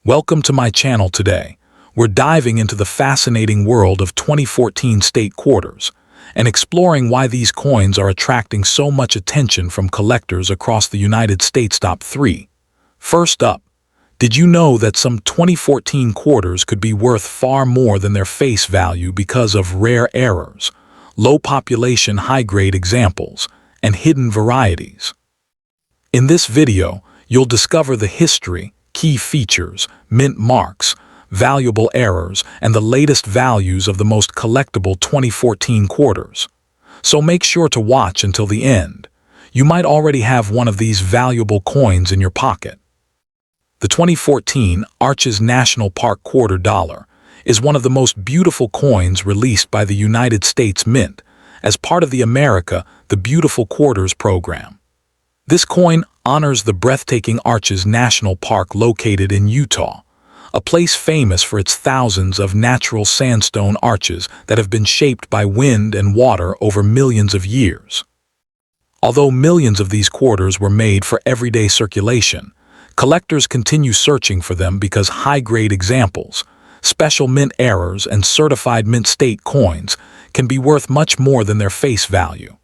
Welcome to my channel today. We're diving into the fascinating world of 2014 state quarters and exploring why these coins are attracting so much attention from collectors across the United States. Top 3. First up, did you know that some 2014 quarters could be worth far more than their face value because of rare errors, low population high-grade examples, and hidden varieties? In this video, you'll discover the history, key features, mint marks, valuable errors, and the latest values of the most collectible 2014 quarters. So make sure to watch until the end. You might already have one of these valuable coins in your pocket. The 2014 Arches National Park Quarter Dollar is one of the most beautiful coins released by the United States Mint as part of the America the Beautiful Quarters program. This coin honors the breathtaking Arches National Park located in Utah, a place famous for its thousands of natural sandstone arches that have been shaped by wind and water over millions of years. Although millions of these quarters were made for everyday circulation, collectors continue searching for them because high-grade examples, special mint errors, and certified mint state coins can be worth much more than their face value.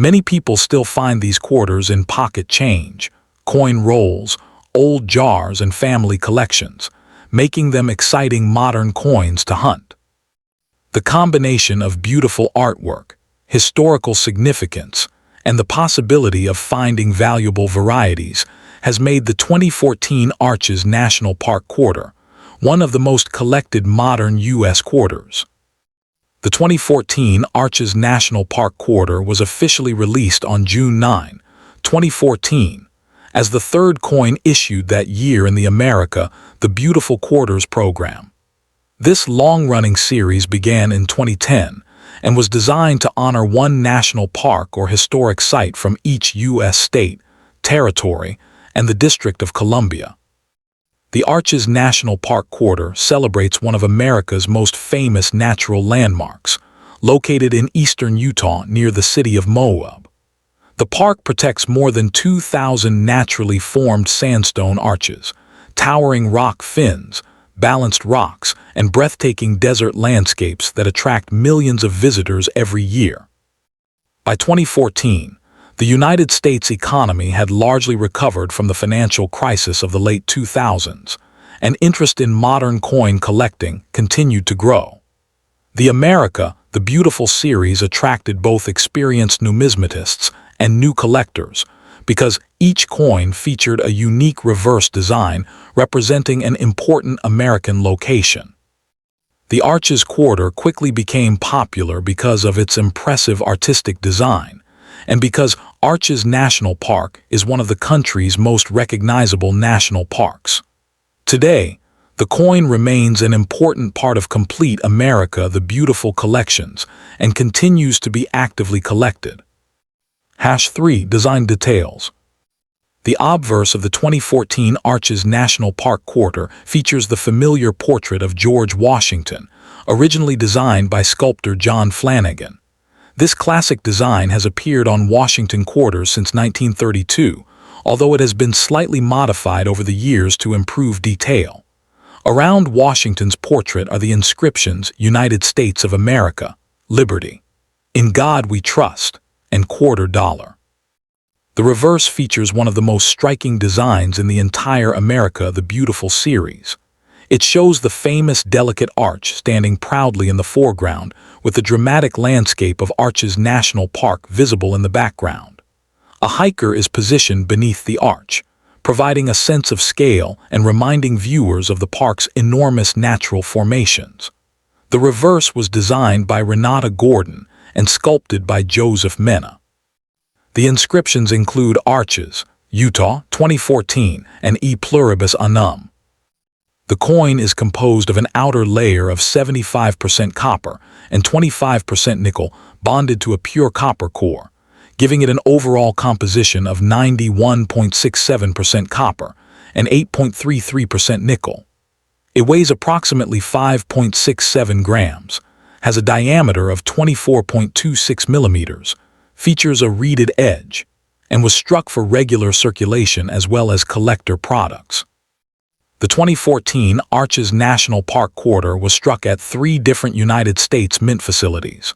Many people still find these quarters in pocket change, coin rolls, old jars, and family collections, making them exciting modern coins to hunt. The combination of beautiful artwork, historical significance, and the possibility of finding valuable varieties has made the 2014 Arches National Park Quarter one of the most collected modern U.S. quarters. The 2014 Arches National Park Quarter was officially released on June 9, 2014, as the third coin issued that year in the America the Beautiful Quarters program. This long-running series began in 2010 and was designed to honor one national park or historic site from each U.S. state, territory, and the District of Columbia. The Arches National Park Quarter celebrates one of America's most famous natural landmarks, located in eastern Utah near the city of Moab. The park protects more than 2,000 naturally formed sandstone arches, towering rock fins, balanced rocks, and breathtaking desert landscapes that attract millions of visitors every year. By 2014, the United States economy had largely recovered from the financial crisis of the late 2000s, and interest in modern coin collecting continued to grow. The America the Beautiful series attracted both experienced numismatists and new collectors because each coin featured a unique reverse design representing an important American location. The Arches Quarter quickly became popular because of its impressive artistic design, and because Arches National Park is one of the country's most recognizable national parks. Today, the coin remains an important part of complete America the Beautiful collections and continues to be actively collected. 3. Design details. The obverse of the 2014 Arches National Park Quarter features the familiar portrait of George Washington, originally designed by sculptor John Flanagan. This classic design has appeared on Washington quarters since 1932, although it has been slightly modified over the years to improve detail. Around Washington's portrait are the inscriptions United States of America, Liberty, In God We Trust, and Quarter Dollar. The reverse features one of the most striking designs in the entire America the Beautiful series. It shows the famous delicate arch standing proudly in the foreground, with the dramatic landscape of Arches National Park visible in the background. A hiker is positioned beneath the arch, providing a sense of scale and reminding viewers of the park's enormous natural formations. The reverse was designed by Renata Gordon and sculpted by Joseph Mena. The inscriptions include Arches, Utah, 2014, and E Pluribus Unum. The coin is composed of an outer layer of 75% copper and 25% nickel bonded to a pure copper core, giving it an overall composition of 91.67% copper and 8.33% nickel. It weighs approximately 5.67 grams, has a diameter of 24.26 millimeters, features a reeded edge, and was struck for regular circulation as well as collector products. The 2014 Arches National Park quarter was struck at 3 different United States mint facilities.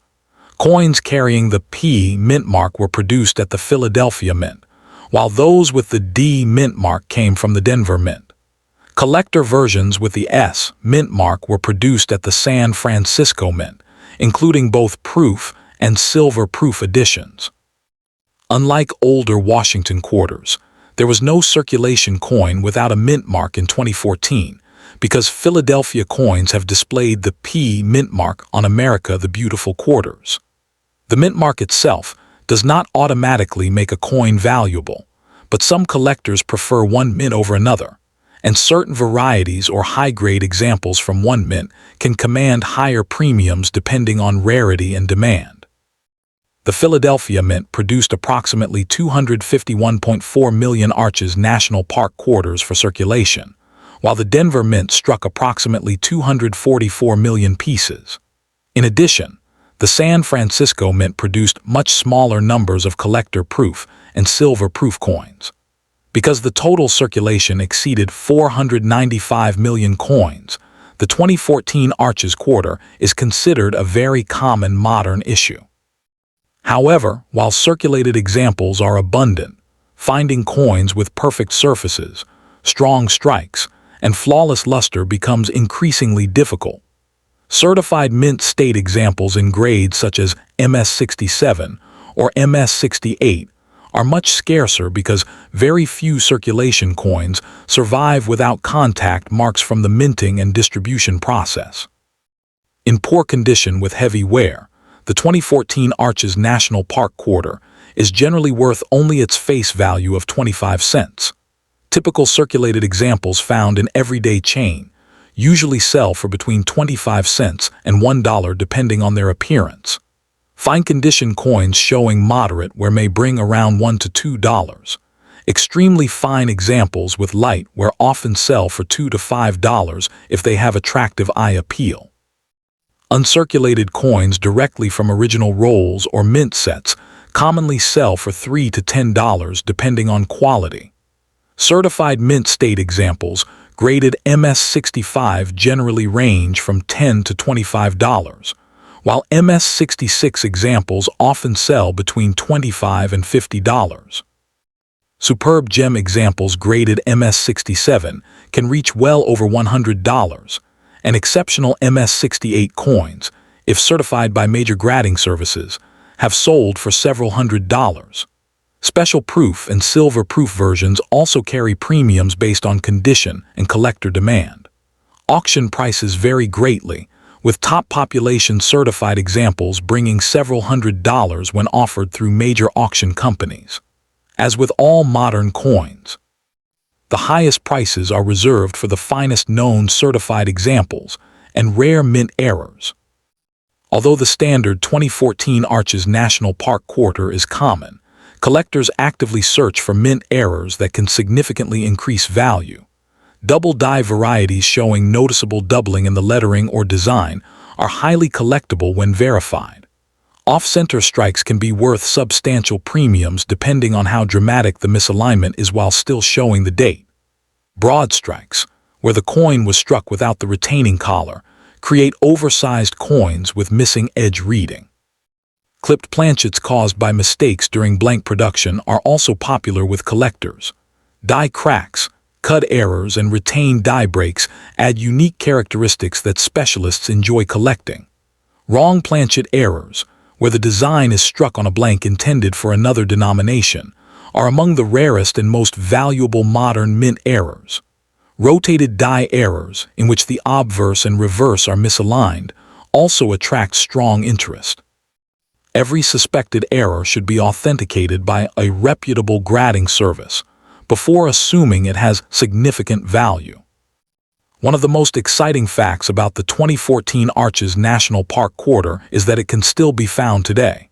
Coins carrying the P mint mark were produced at the Philadelphia Mint, while those with the D mint mark came from the Denver Mint. Collector versions with the S mint mark were produced at the San Francisco Mint, including both proof and silver proof editions. Unlike older Washington quarters, there was no circulation coin without a mint mark in 2014 because Philadelphia coins have displayed the P mint mark on America the Beautiful quarters. The mint mark itself does not automatically make a coin valuable, but some collectors prefer one mint over another, and certain varieties or high-grade examples from one mint can command higher premiums depending on rarity and demand. The Philadelphia Mint produced approximately 251.4 million Arches National Park quarters for circulation, while the Denver Mint struck approximately 244 million pieces. In addition, the San Francisco Mint produced much smaller numbers of collector proof and silver proof coins. Because the total circulation exceeded 495 million coins, the 2014 Arches quarter is considered a very common modern issue. However, while circulated examples are abundant, finding coins with perfect surfaces, strong strikes, and flawless luster becomes increasingly difficult. Certified mint state examples in grades such as MS67 or MS68 are much scarcer because very few circulation coins survive without contact marks from the minting and distribution process. In poor condition with heavy wear, the 2014 Arches National Park quarter is generally worth only its face value of 25 cents. Typical circulated examples found in everyday chain usually sell for between 25 cents and $1 depending on their appearance. Fine condition coins showing moderate wear may bring around $1 to $2. Extremely fine examples with light wear often sell for $2 to $5 if they have attractive eye appeal. Uncirculated coins directly from original rolls or mint sets commonly sell for $3 to $10 depending on quality. Certified mint state examples graded MS65 generally range from $10 to $25, while MS66 examples often sell between $25 and $50. Superb gem examples graded MS67 can reach well over $100, and exceptional MS68 coins, if certified by major grading services, have sold for several $100s. Special proof and silver proof versions also carry premiums based on condition and collector demand. Auction prices vary greatly, with top population certified examples bringing several $100s when offered through major auction companies. As with all modern coins, the highest prices are reserved for the finest known certified examples and rare mint errors. Although the standard 2014 Arches National Park quarter is common, collectors actively search for mint errors that can significantly increase value. Double die varieties showing noticeable doubling in the lettering or design are highly collectible when verified. Off-center strikes can be worth substantial premiums depending on how dramatic the misalignment is while still showing the date. Broad strikes, where the coin was struck without the retaining collar, create oversized coins with missing edge reading. Clipped planchets caused by mistakes during blank production are also popular with collectors. Die cracks, cut errors, and retained die breaks add unique characteristics that specialists enjoy collecting. Wrong planchet errors, where the design is struck on a blank intended for another denomination, are among the rarest and most valuable modern mint errors. Rotated die errors, in which the obverse and reverse are misaligned, also attract strong interest. Every suspected error should be authenticated by a reputable grading service before assuming it has significant value. One of the most exciting facts about the 2014 Arches National Park quarter is that it can still be found today.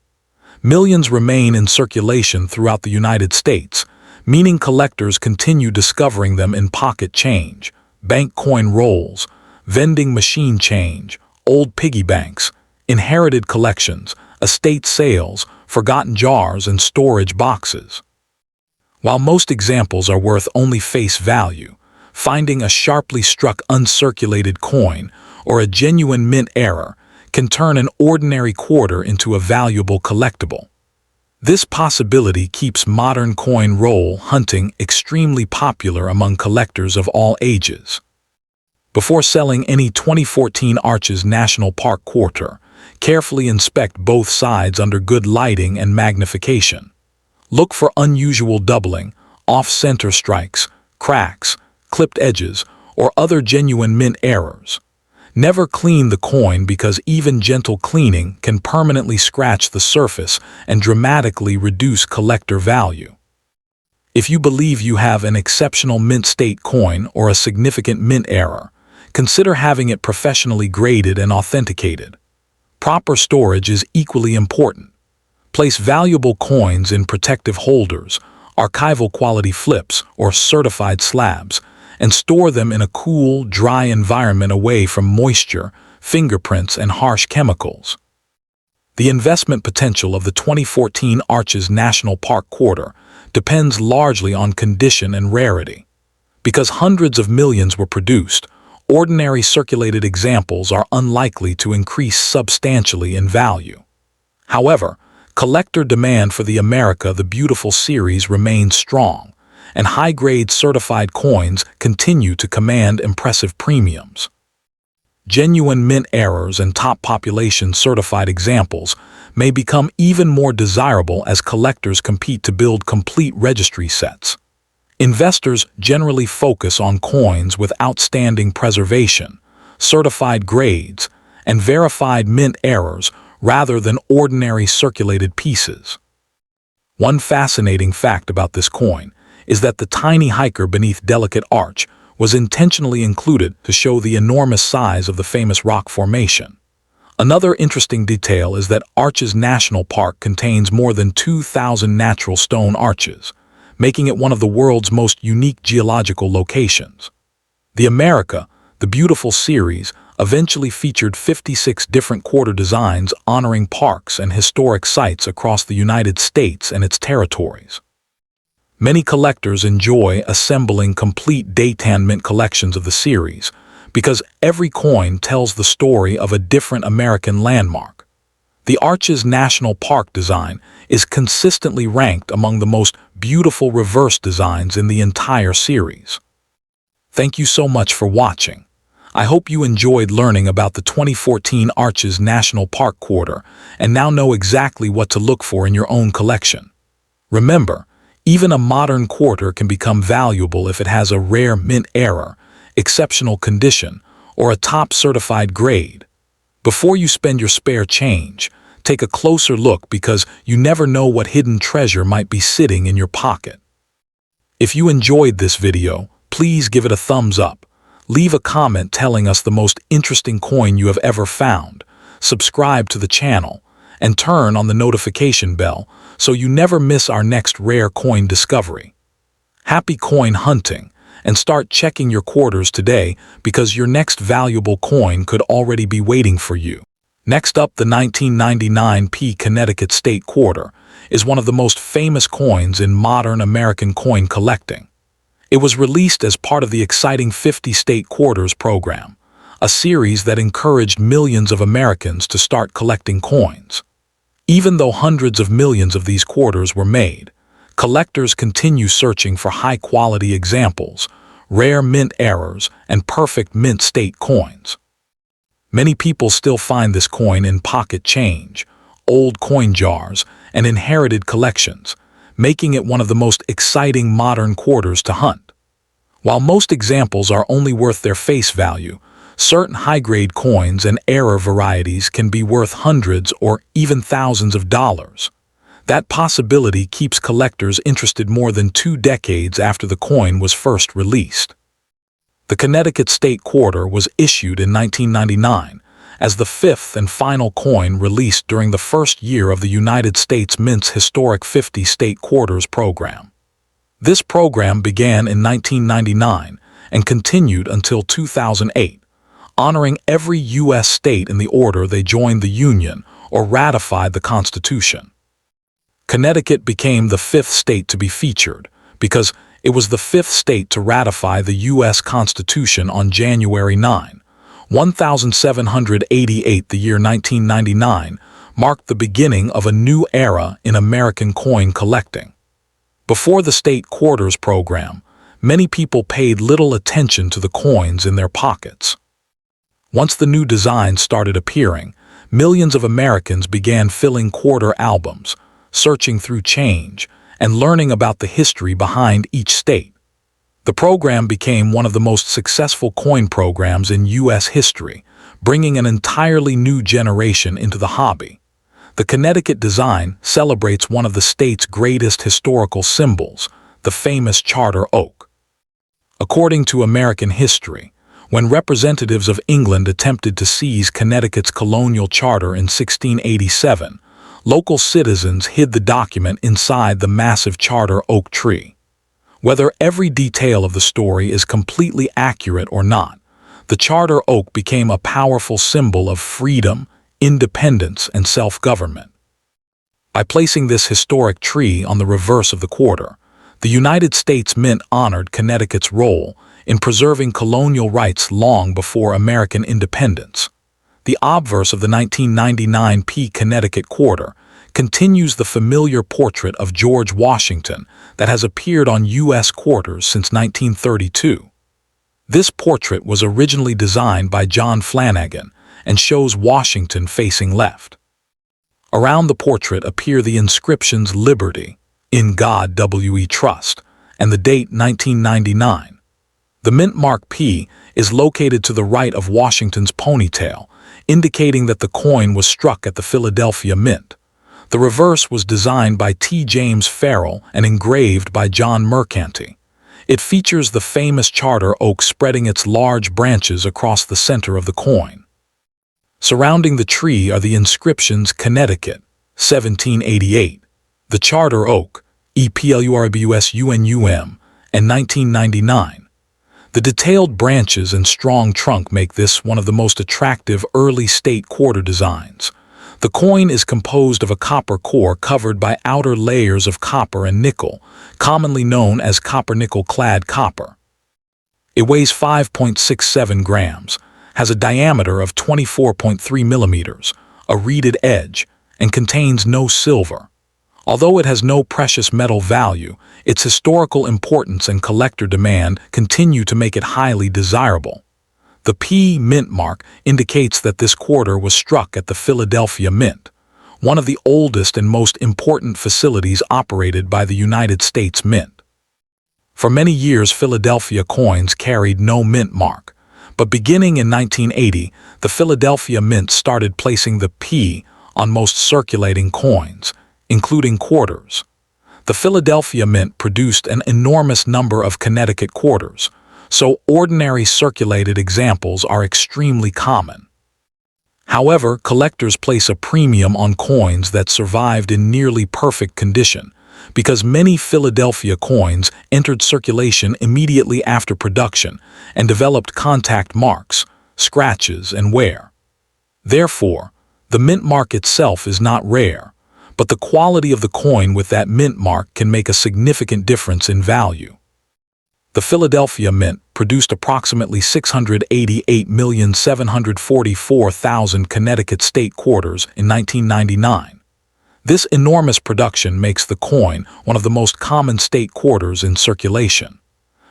Millions remain in circulation throughout the United States, meaning collectors continue discovering them in pocket change, bank coin rolls, vending machine change, old piggy banks, inherited collections, estate sales, forgotten jars, and storage boxes. While most examples are worth only face value, Finding a sharply struck uncirculated coin or a genuine mint error can turn an ordinary quarter into a valuable collectible. This possibility keeps modern coin roll hunting extremely popular among collectors of all ages. Before selling any 2014 Arches National Park quarter, carefully inspect both sides under good lighting and magnification. Look for unusual doubling, off-center strikes, cracks, clipped edges, or other genuine mint errors. Never clean the coin because even gentle cleaning can permanently scratch the surface and dramatically reduce collector value. If you believe you have an exceptional mint state coin or a significant mint error, consider having it professionally graded and authenticated. Proper storage is equally important. Place valuable coins in protective holders, archival quality flips, or certified slabs, and store them in a cool, dry environment away from moisture, fingerprints, and harsh chemicals. The investment potential of the 2014 Arches National Park quarter depends largely on condition and rarity. Because hundreds of millions were produced, ordinary circulated examples are unlikely to increase substantially in value. However, collector demand for the America the Beautiful series remains strong, and high-grade certified coins continue to command impressive premiums. Genuine mint errors and top population certified examples may become even more desirable as collectors compete to build complete registry sets. Investors generally focus on coins with outstanding preservation, certified grades, and verified mint errors rather than ordinary circulated pieces. One fascinating fact about this coin is that the tiny hiker beneath delicate arch was intentionally included to show the enormous size of the famous rock formation. Another interesting detail is that Arches National Park contains more than 2,000 natural stone arches, making it one of the world's most unique geological locations. The America the Beautiful series eventually featured 56 different quarter designs honoring parks and historic sites across the United States and its territories. Many collectors enjoy assembling complete daytime mint collections of the series because every coin tells the story of a different American landmark. The Arches National Park design is consistently ranked among the most beautiful reverse designs in the entire series. Thank you so much for watching. I hope you enjoyed learning about the 2014 Arches National Park quarter and now know exactly what to look for in your own collection. Remember, even a modern quarter can become valuable if it has a rare mint error, exceptional condition, or a top certified grade. Before you spend your spare change, take a closer look because you never know what hidden treasure might be sitting in your pocket. If you enjoyed this video, please give it a thumbs up. Leave a comment telling us the most interesting coin you have ever found. Subscribe to the channel and turn on the notification bell so you never miss our next rare coin discovery. Happy coin hunting, and start checking your quarters today because your next valuable coin could already be waiting for you. Next up, the 1999 Connecticut State Quarter is one of the most famous coins in modern American coin collecting. It was released as part of the exciting 50 State Quarters program, a series that encouraged millions of Americans to start collecting coins. Even though hundreds of millions of these quarters were made, collectors continue searching for high-quality examples, rare mint errors, and perfect mint state coins. Many people still find this coin in pocket change, old coin jars, and inherited collections, making it one of the most exciting modern quarters to hunt. While most examples are only worth their face value, certain high-grade coins and error varieties can be worth hundreds or even thousands of dollars. That possibility keeps collectors interested more than 2 decades after the coin was first released. The Connecticut State Quarter was issued in 1999 as the 5th and final coin released during the first year of the United States Mint's historic 50 State Quarters program. This program began in 1999 and continued until 2008, honoring every U.S. state in the order they joined the Union or ratified the Constitution. Connecticut became the 5th state to be featured because It was the fifth state to ratify the U.S. Constitution on January 9, 1788. The year 1999 marked the beginning of a new era in American coin collecting. Before the state quarters program, many people paid little attention to the coins in their pockets. Once the new designs started appearing, millions of Americans began filling quarter albums, searching through change, and learning about the history behind each state. The program became one of the most successful coin programs in U.S. history, bringing an entirely new generation into the hobby. The Connecticut design celebrates one of the state's greatest historical symbols, the famous charter oak. According to American history, when representatives of England attempted to seize Connecticut's colonial charter in 1687, local citizens hid the document inside the massive charter oak tree. Whether every detail of the story is completely accurate or not, the charter oak became a powerful symbol of freedom, independence, and self-government. By placing this historic tree on the reverse of the quarter, the United States Mint honored Connecticut's role in preserving colonial rights long before American independence. The obverse of the 1999 Connecticut quarter continues the familiar portrait of George Washington that has appeared on U.S. quarters since 1932. This portrait was originally designed by John Flanagan and shows Washington facing left. Around the portrait appear the inscriptions "Liberty," "In God We Trust," and the date 1999. The mint mark P is located to the right of Washington's ponytail, indicating that the coin was struck at the Philadelphia Mint. The reverse was designed by T. James Farrell and engraved by John Mercanti. It features the famous charter oak spreading its large branches across the center of the coin. Surrounding the tree are the inscriptions Connecticut, 1788, the charter oak, EPLURBUSUNUM, and 1999. The detailed branches and strong trunk make this one of the most attractive early state quarter designs. The coin is composed of a copper core covered by outer layers of copper and nickel, commonly known as copper-nickel-clad copper. It weighs 5.67 grams, has a diameter of 24.3 millimeters, a reeded edge, and contains no silver. Although it has no precious metal value, its historical importance and collector demand continue to make it highly desirable. The P mint mark indicates that this quarter was struck at the Philadelphia Mint, one of the oldest and most important facilities operated by the United States Mint. For many years, Philadelphia coins carried no mint mark, but beginning in 1980, the Philadelphia Mint started placing the P on most circulating coins, including quarters. The Philadelphia Mint produced an enormous number of Connecticut quarters, so ordinary circulated examples are extremely common. However, collectors place a premium on coins that survived in nearly perfect condition, because many Philadelphia coins entered circulation immediately after production and developed contact marks, scratches, and wear. Therefore, the mint mark itself is not rare, but the quality of the coin with that mint mark can make a significant difference in value. The Philadelphia Mint produced approximately 688,744,000 Connecticut state quarters in 1999. This enormous production makes the coin one of the most common state quarters in circulation.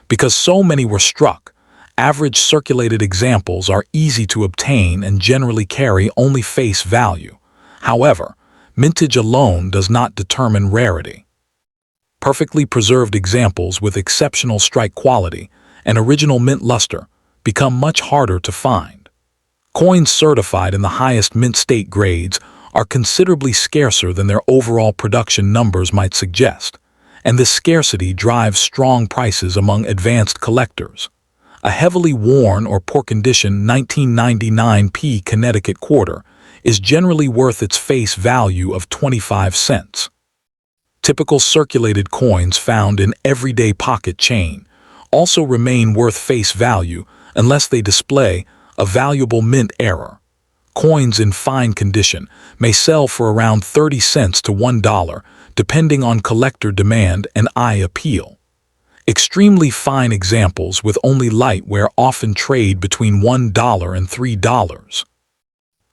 Because so many were struck, average circulated examples are easy to obtain and generally carry only face value. However, mintage alone does not determine rarity. Perfectly preserved examples with exceptional strike quality and original mint luster become much harder to find. Coins certified in the highest mint state grades are considerably scarcer than their overall production numbers might suggest, and this scarcity drives strong prices among advanced collectors. A heavily worn or poor condition 1999 Connecticut quarter is generally worth its face value of 25 cents. Typical circulated coins found in everyday pocket chain also remain worth face value unless they display a valuable mint error. Coins in fine condition may sell for around 30 cents to $1, depending on collector demand and eye appeal. Extremely fine examples with only light wear often trade between $1 and $3.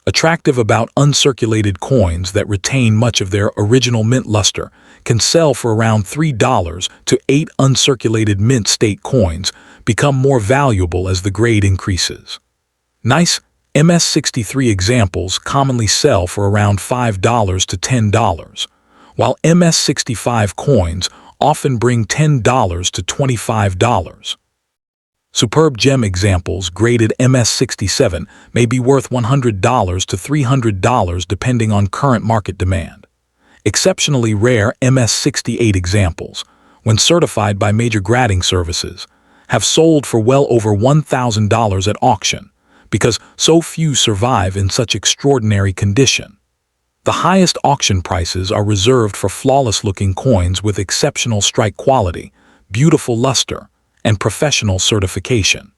Attractive about uncirculated coins that retain much of their original mint luster can sell for around $3 to 8. Uncirculated mint state coins become more valuable as the grade increases. Nice MS-63 examples commonly sell for around $5 to $10, while MS-65 coins often bring $10 to $25. Superb gem examples graded MS-67 may be worth $100 to $300 depending on current market demand. Exceptionally rare MS-68 examples, when certified by major grading services, have sold for well over $1,000 at auction because so few survive in such extraordinary condition. The highest auction prices are reserved for flawless-looking coins with exceptional strike quality, beautiful luster, and professional certification.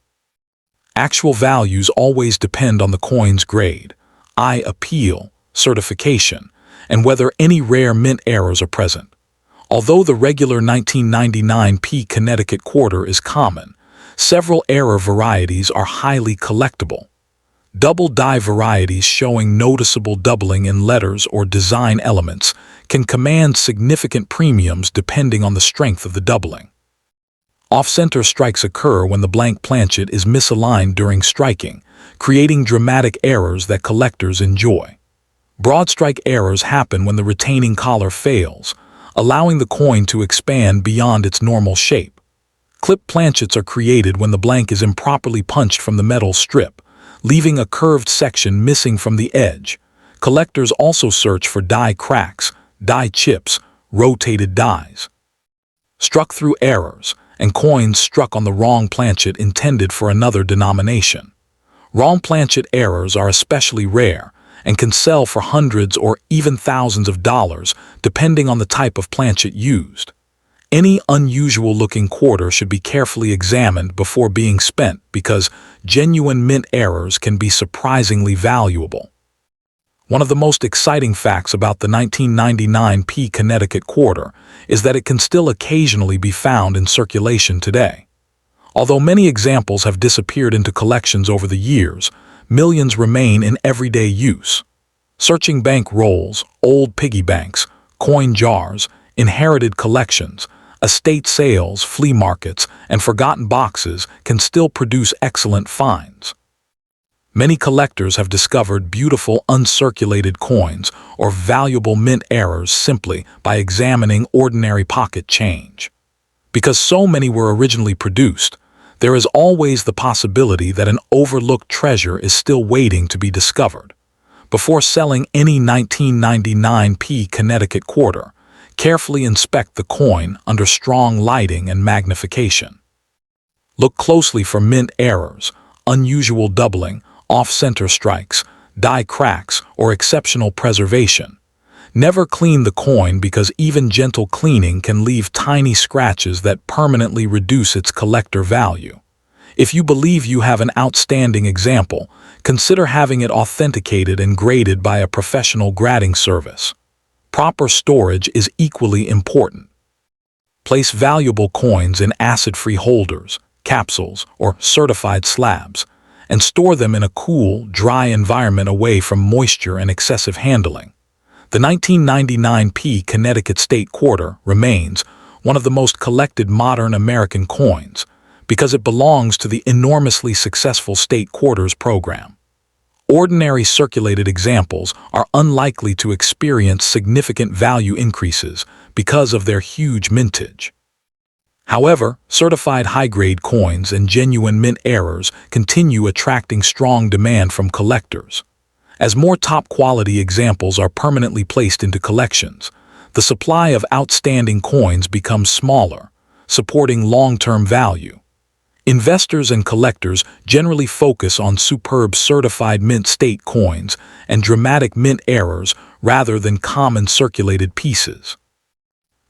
Actual values always depend on the coin's grade, eye appeal, certification, and whether any rare mint errors are present. Although the regular 1999p Connecticut quarter is common, several error varieties are highly collectible. Double die varieties showing noticeable doubling in letters or design elements can command significant premiums depending on the strength of the doubling. Off-center strikes occur when the blank planchet is misaligned during striking, creating dramatic errors that collectors enjoy. Broad strike errors happen when the retaining collar fails, allowing the coin to expand beyond its normal shape. Clip planchets are created when the blank is improperly punched from the metal strip, leaving a curved section missing from the edge. Collectors also search for die cracks, die chips, rotated dies. Struck through errors, and coins struck on the wrong planchet intended for another denomination. Wrong planchet errors are especially rare and can sell for hundreds or even thousands of dollars depending on the type of planchet used. Any unusual-looking quarter should be carefully examined before being spent because genuine mint errors can be surprisingly valuable. One of the most exciting facts about the 1999p Connecticut quarter is that it can still occasionally be found in circulation today. Although many examples have disappeared into collections over the years, millions remain in everyday use. Searching bank rolls, old piggy banks, coin jars, inherited collections, estate sales, flea markets, and forgotten boxes can still produce excellent finds. Many collectors have discovered beautiful uncirculated coins or valuable mint errors simply by examining ordinary pocket change. Because so many were originally produced, there is always the possibility that an overlooked treasure is still waiting to be discovered. Before selling any 1999p Connecticut quarter, carefully inspect the coin under strong lighting and magnification. Look closely for mint errors, unusual doubling, off-center strikes, die cracks, or exceptional preservation. Never clean the coin because even gentle cleaning can leave tiny scratches that permanently reduce its collector value. If you believe you have an outstanding example, consider having it authenticated and graded by a professional grading service. Proper storage is equally important. Place valuable coins in acid-free holders, capsules, or certified slabs, and store them in a cool, dry environment away from moisture and excessive handling. The 1999p Connecticut State Quarter remains one of the most collected modern American coins because it belongs to the enormously successful State Quarters program. Ordinary circulated examples are unlikely to experience significant value increases because of their huge mintage. However, certified high-grade coins and genuine mint errors continue attracting strong demand from collectors. As more top-quality examples are permanently placed into collections, the supply of outstanding coins becomes smaller, supporting long-term value. Investors and collectors generally focus on superb certified mint state coins and dramatic mint errors rather than common circulated pieces.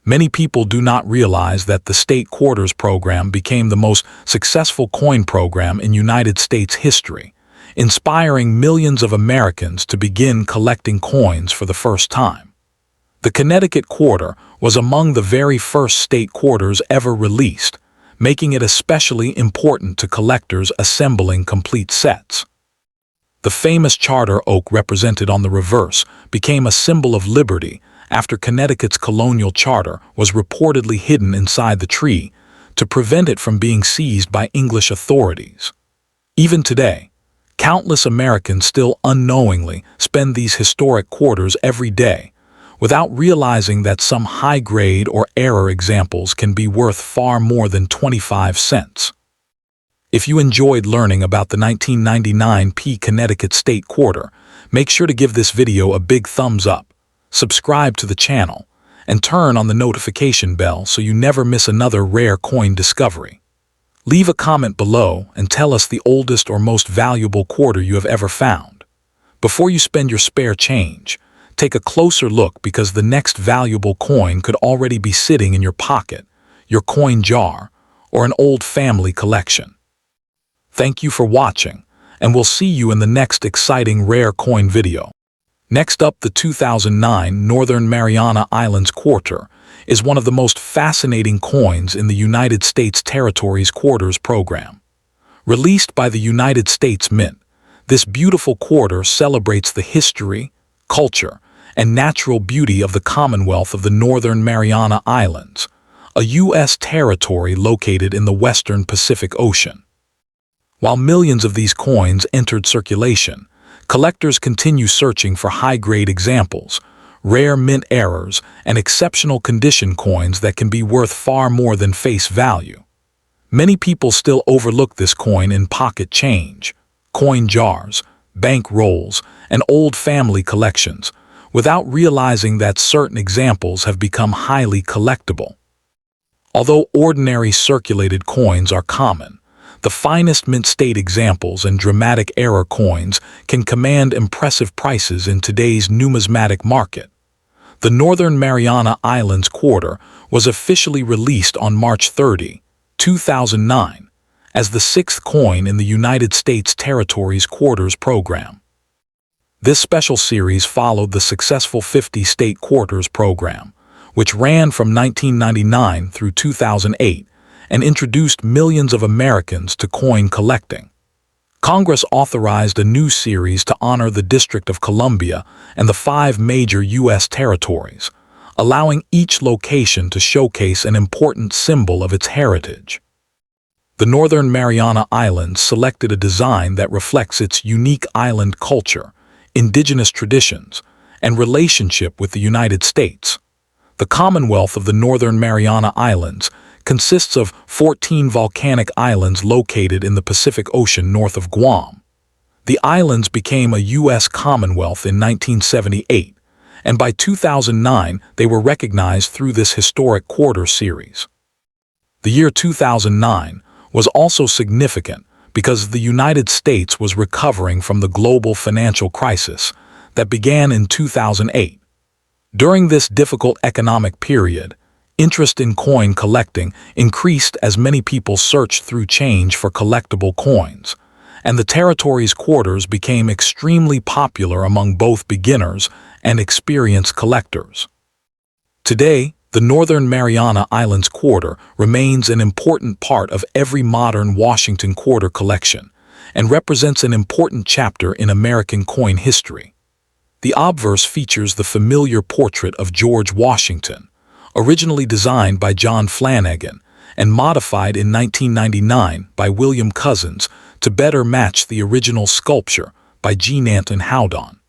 Many people do not realize that the State Quarters program became the most successful coin program in United States history, inspiring millions of Americans to begin collecting coins for the first time. The Connecticut Quarter was among the very first state quarters ever released, making it especially important to collectors assembling complete sets. The famous charter oak represented on the reverse became a symbol of liberty after Connecticut's colonial charter was reportedly hidden inside the tree to prevent it from being seized by English authorities. Even today, countless Americans still unknowingly spend these historic quarters every day, without realizing that some high-grade or error examples can be worth far more than 25 cents. If you enjoyed learning about the 1999 Connecticut State Quarter, make sure to give this video a big thumbs up, subscribe to the channel, and turn on the notification bell so you never miss another rare coin discovery. Leave a comment below and tell us the oldest or most valuable quarter you have ever found. Before you spend your spare change, take a closer look because the next valuable coin could already be sitting in your pocket, your coin jar, or an old family collection. Thank you for watching, and we'll see you in the next exciting rare coin video. Next up, the 2009 Northern Mariana Islands Quarter is one of the most fascinating coins in the United States Territories Quarters program. Released by the United States Mint, this beautiful quarter celebrates the history, culture, and natural beauty of the Commonwealth of the Northern Mariana Islands, a U.S. territory located in the western Pacific Ocean. While millions of these coins entered circulation, collectors continue searching for high-grade examples, rare mint errors, and exceptional condition coins that can be worth far more than face value. Many people still overlook this coin in pocket change, coin jars, bank rolls, and old family collections, without realizing that certain examples have become highly collectible. Although ordinary circulated coins are common, the finest mint state examples and dramatic error coins can command impressive prices in today's numismatic market. The Northern Mariana Islands Quarter was officially released on March 30, 2009, as the sixth coin in the United States Territories Quarters program. This special series followed the successful 50 State Quarters program, which ran from 1999 through 2008, and introduced millions of Americans to coin collecting. Congress authorized a new series to honor the District of Columbia and the 5 major U.S. territories, allowing each location to showcase an important symbol of its heritage. The Northern Mariana Islands selected a design that reflects its unique island culture, indigenous traditions, and relationship with the United States. The Commonwealth of the Northern Mariana Islands consists of 14 volcanic islands located in the Pacific Ocean north of Guam. The islands became a U.S. Commonwealth in 1978, and by 2009 they were recognized through this historic quarter series. The year 2009 was also significant because the United States was recovering from the global financial crisis that began in 2008. During this difficult economic period, interest in coin collecting increased as many people searched through change for collectible coins, and the territory's quarters became extremely popular among both beginners and experienced collectors. Today, the Northern Mariana Islands Quarter remains an important part of every modern Washington quarter collection and represents an important chapter in American coin history. The obverse features the familiar portrait of George Washington, originally designed by John Flanagan and modified in 1999 by William Cousins to better match the original sculpture by Jean Anton Howdon.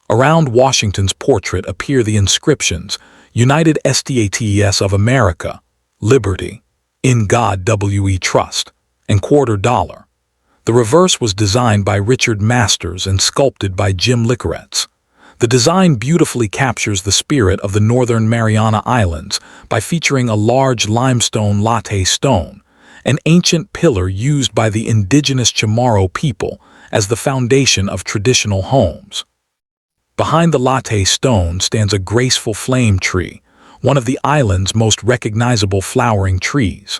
Around Washington's portrait appear the inscriptions United States of America, Liberty, In God We Trust, and Quarter Dollar. The reverse was designed by Richard Masters and sculpted by Jim Licoretz. The design beautifully captures the spirit of the Northern Mariana Islands by featuring a large limestone latte stone, an ancient pillar used by the indigenous Chamorro people as the foundation of traditional homes. Behind the latte stone stands a graceful flame tree, one of the island's most recognizable flowering trees.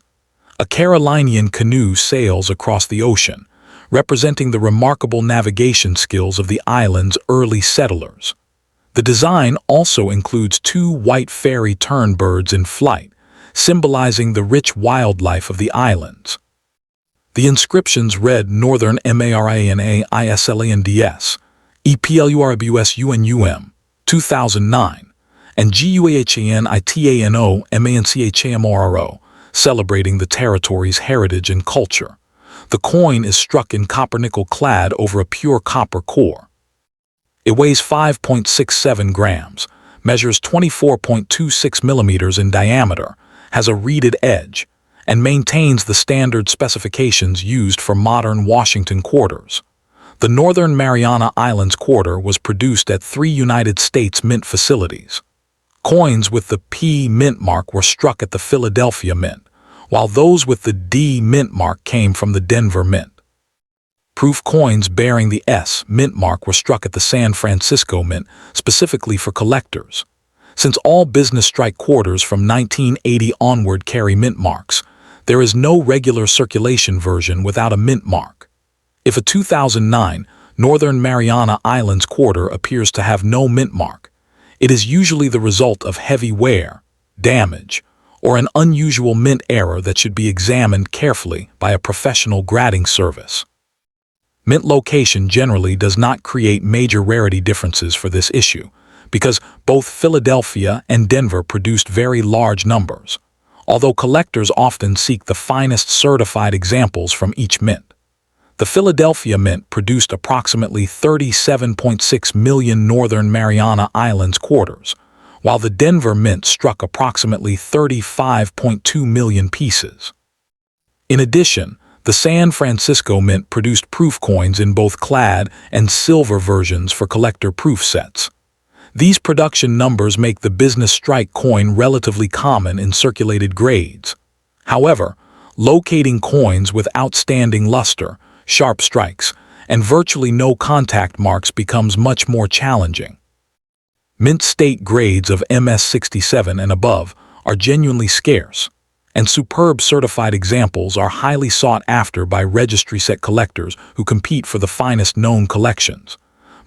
A Carolinian canoe sails across the ocean, representing the remarkable navigation skills of the island's early settlers. The design also includes 2 white fairy tern birds in flight, symbolizing the rich wildlife of the islands. The inscriptions read Northern Mariana-Islands, EPLURBUSUNUM, 2009, and GUAHANITANO-MANCHAMORO, celebrating the territory's heritage and culture. The coin is struck in copper-nickel clad over a pure copper core. It weighs 5.67 grams, measures 24.26 millimeters in diameter, has a reeded edge, and maintains the standard specifications used for modern Washington quarters. The Northern Mariana Islands quarter was produced at 3 United States mint facilities. Coins with the P mint mark were struck at the Philadelphia Mint, while those with the D mint mark came from the Denver Mint. Proof coins bearing the S mint mark were struck at the San Francisco Mint, specifically for collectors. Since all business strike quarters from 1980 onward carry mint marks, there is no regular circulation version without a mint mark. If a 2009 Northern Mariana Islands quarter appears to have no mint mark, it is usually the result of heavy wear, damage, or an unusual mint error that should be examined carefully by a professional grading service. Mint location generally does not create major rarity differences for this issue, because both Philadelphia and Denver produced very large numbers, although collectors often seek the finest certified examples from each mint. The Philadelphia Mint produced approximately 37.6 million Northern Mariana Islands quarters, while the Denver Mint struck approximately 35.2 million pieces. In addition, the San Francisco Mint produced proof coins in both clad and silver versions for collector proof sets. These production numbers make the business strike coin relatively common in circulated grades. However, locating coins with outstanding luster, sharp strikes, and virtually no contact marks becomes much more challenging. Mint state grades of MS67 and above are genuinely scarce, and superb certified examples are highly sought after by registry set collectors who compete for the finest known collections.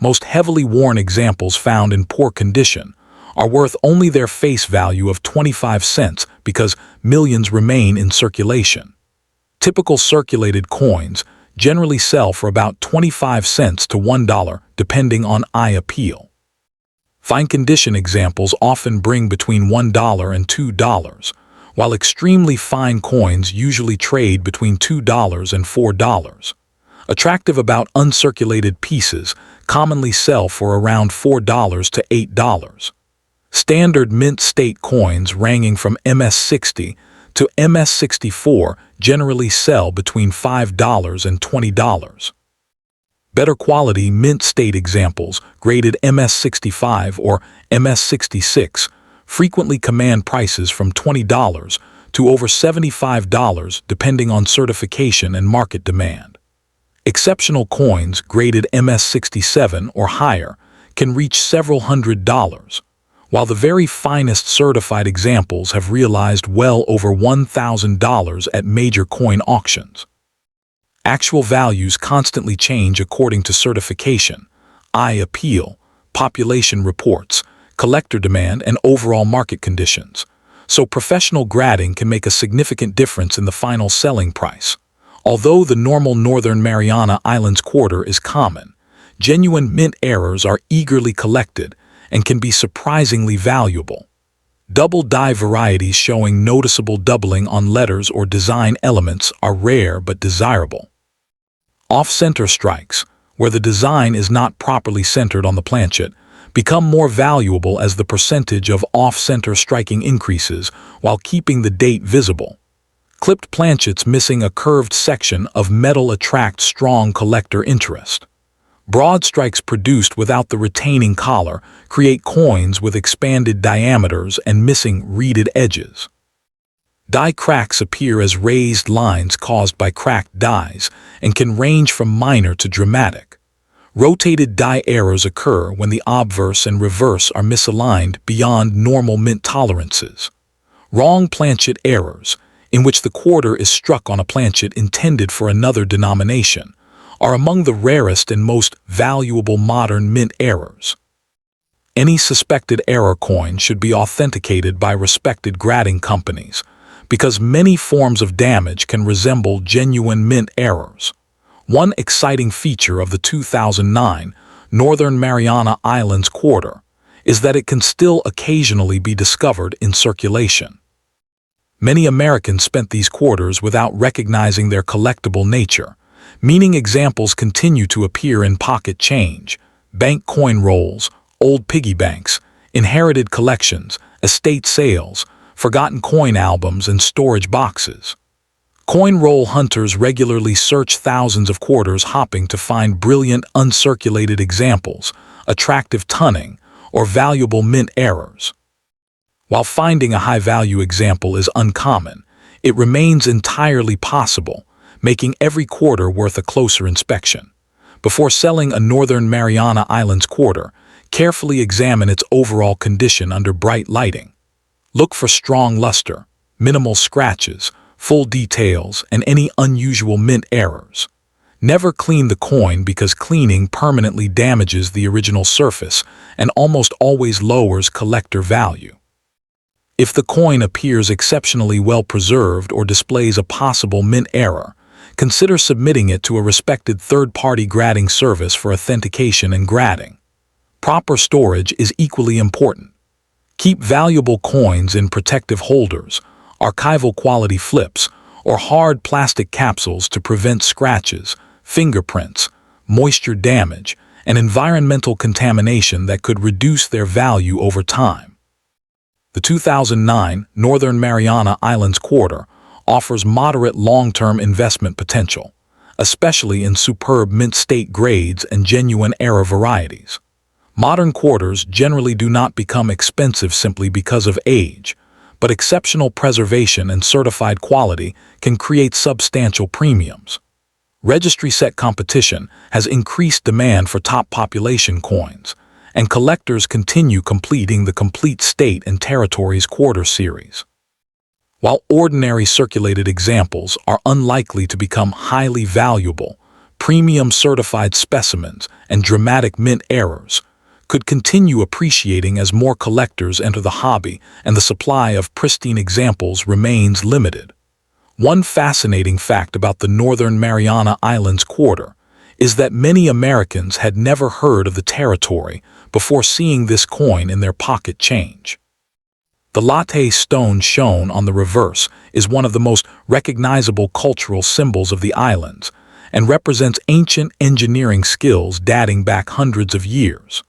Most heavily worn examples found in poor condition are worth only their face value of 25 cents because millions remain in circulation. Typical circulated coins generally sell for about 25 cents to $1 depending on eye appeal. Fine condition examples often bring between $1 and $2, while extremely fine coins usually trade between $2 and $4. Attractive about uncirculated pieces commonly sell for around $4 to $8. Standard mint state coins ranging from MS60 to MS64 generally sell between $5 and $20. Better quality mint state examples, graded MS65 or MS66, frequently command prices from $20 to over $75 depending on certification and market demand. Exceptional coins graded MS67 or higher can reach several $100s, while the very finest certified examples have realized well over $1,000 at major coin auctions. Actual values constantly change according to certification, eye appeal, population reports, collector demand, and overall market conditions, so professional grading can make a significant difference in the final selling price. Although the normal Northern Mariana Islands quarter is common, genuine mint errors are eagerly collected and can be surprisingly valuable. Double die varieties showing noticeable doubling on letters or design elements are rare but desirable. Off-center strikes, where the design is not properly centered on the planchet, become more valuable as the percentage of off-center striking increases while keeping the date visible. Clipped planchets missing a curved section of metal attract strong collector interest. Broad strikes produced without the retaining collar create coins with expanded diameters and missing reeded edges. Die cracks appear as raised lines caused by cracked dies and can range from minor to dramatic. Rotated die errors occur when the obverse and reverse are misaligned beyond normal mint tolerances. Wrong planchet errors, in which the quarter is struck on a planchet intended for another denomination, are among the rarest and most valuable modern mint errors. Any suspected error coin should be authenticated by respected grading companies, because many forms of damage can resemble genuine mint errors. One exciting feature of the 2009 Northern Mariana Islands quarter is that it can still occasionally be discovered in circulation. Many Americans spent these quarters without recognizing their collectible nature, meaning examples continue to appear in pocket change, bank coin rolls, old piggy banks, inherited collections, estate sales, forgotten coin albums, and storage boxes. Coin roll hunters regularly search thousands of quarters hopping to find brilliant uncirculated examples, attractive tunning, or valuable mint errors. While finding a high-value example is uncommon, it remains entirely possible, making every quarter worth a closer inspection. Before selling a Northern Mariana Islands quarter, carefully examine its overall condition under bright lighting. Look for strong luster, minimal scratches, full details, and any unusual mint errors. Never clean the coin because cleaning permanently damages the original surface and almost always lowers collector value. If the coin appears exceptionally well preserved or displays a possible mint error, consider submitting it to a respected third-party grading service for authentication and grading. Proper storage is equally important. Keep valuable coins in protective holders, archival quality flips, or hard plastic capsules to prevent scratches, fingerprints, moisture damage, and environmental contamination that could reduce their value over time. The 2009 Northern Mariana Islands quarter offers moderate long-term investment potential, especially in superb mint state grades and genuine era varieties. Modern quarters generally do not become expensive simply because of age, but exceptional preservation and certified quality can create substantial premiums. Registry set competition has increased demand for top population coins, and collectors continue completing the Complete State and Territories quarter series. While ordinary circulated examples are unlikely to become highly valuable, premium certified specimens and dramatic mint errors could continue appreciating as more collectors enter the hobby and the supply of pristine examples remains limited. One fascinating fact about the Northern Mariana Islands quarter is that many Americans had never heard of the territory before seeing this coin in their pocket change. The latte stone shown on the reverse is one of the most recognizable cultural symbols of the islands and represents ancient engineering skills dating back hundreds of years.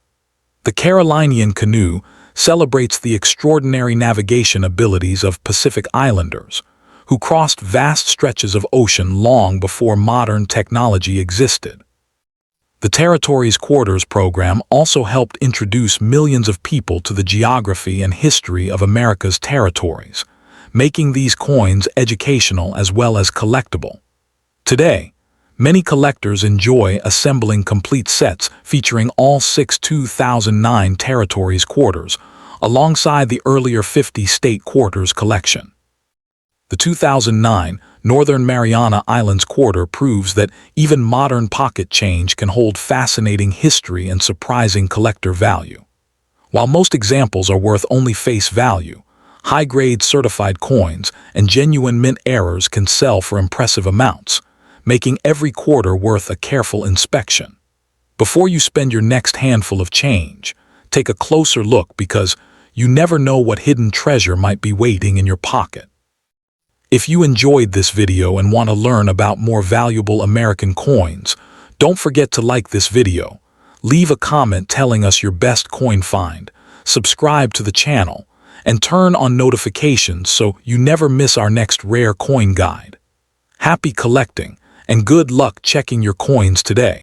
The Carolinian canoe celebrates the extraordinary navigation abilities of Pacific Islanders, who crossed vast stretches of ocean long before modern technology existed. The Territories Quarters program also helped introduce millions of people to the geography and history of America's territories, making these coins educational as well as collectible. Today, many collectors enjoy assembling complete sets featuring all 6 2009 Territories quarters, alongside the earlier 50 state quarters collection. The 2009 Northern Mariana Islands quarter proves that even modern pocket change can hold fascinating history and surprising collector value. While most examples are worth only face value, high-grade certified coins and genuine mint errors can sell for impressive amounts, making every quarter worth a careful inspection. Before you spend your next handful of change, take a closer look because you never know what hidden treasure might be waiting in your pocket. If you enjoyed this video and want to learn about more valuable American coins, don't forget to like this video, leave a comment telling us your best coin find, subscribe to the channel, and turn on notifications so you never miss our next rare coin guide. Happy collecting, and good luck checking your coins today.